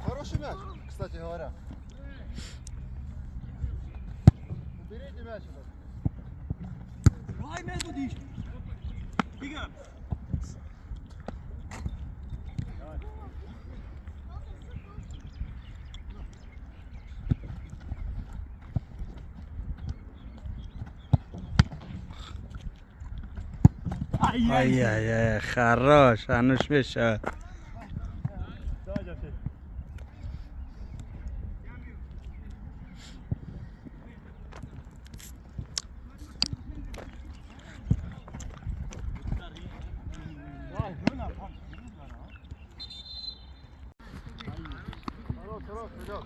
Хороший мяч, кстати говоря. Уберите мяч этот. Ай, мяч будешь. Бегом. Ай-яй-яй, хорош, а ну швеша. Хорош, идет.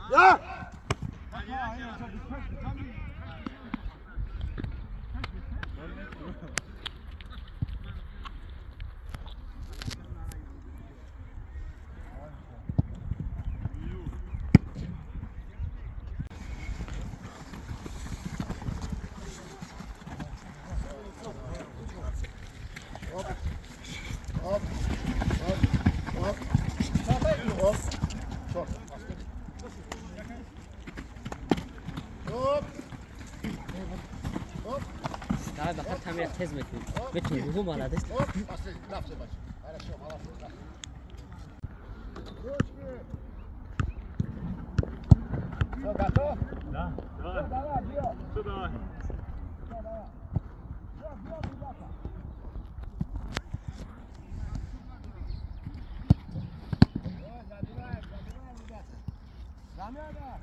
Ja! Давай бахар тамир тез метнем. Бу молодец. Хорошо, молодец. Все, готов? Да, давай. Давай, бьем. Все, давай. Забираем, ребята. Замена.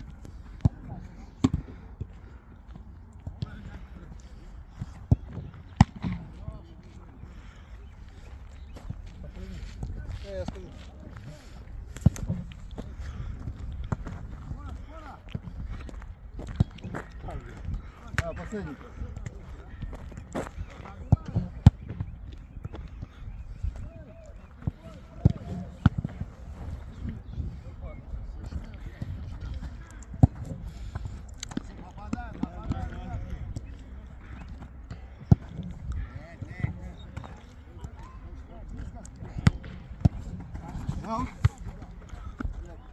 Я скажу. Последний.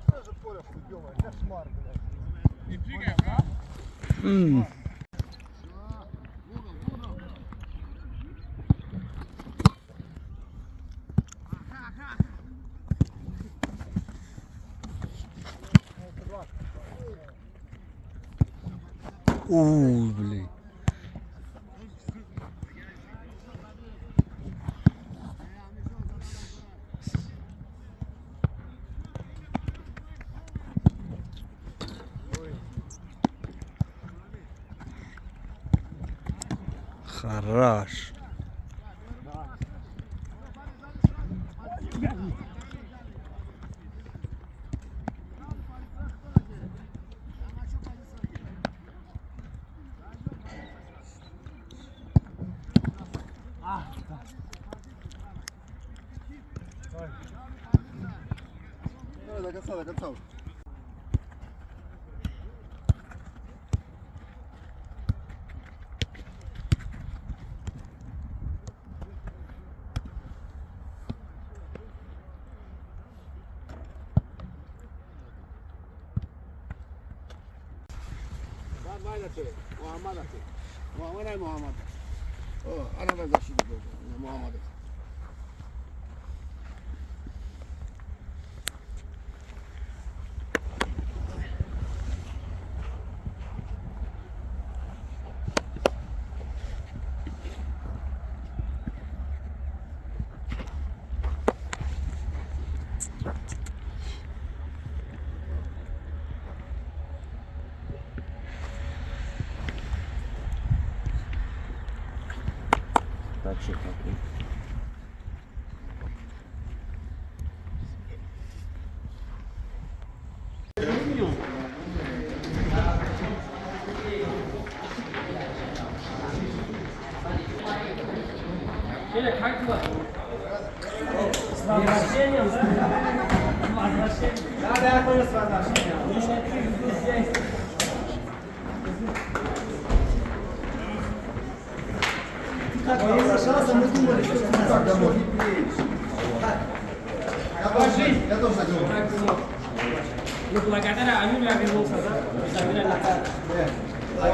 Даже поле хуёвое, кошмар, блядь. Уй, блин. Хорош. Давай до конца, до конца уже. Muhammed atı. Muhammed ay Muhammed. O arada zaşıdı böyle. Muhammed. Вообще какой. Look, like I thought I knew I could move Like,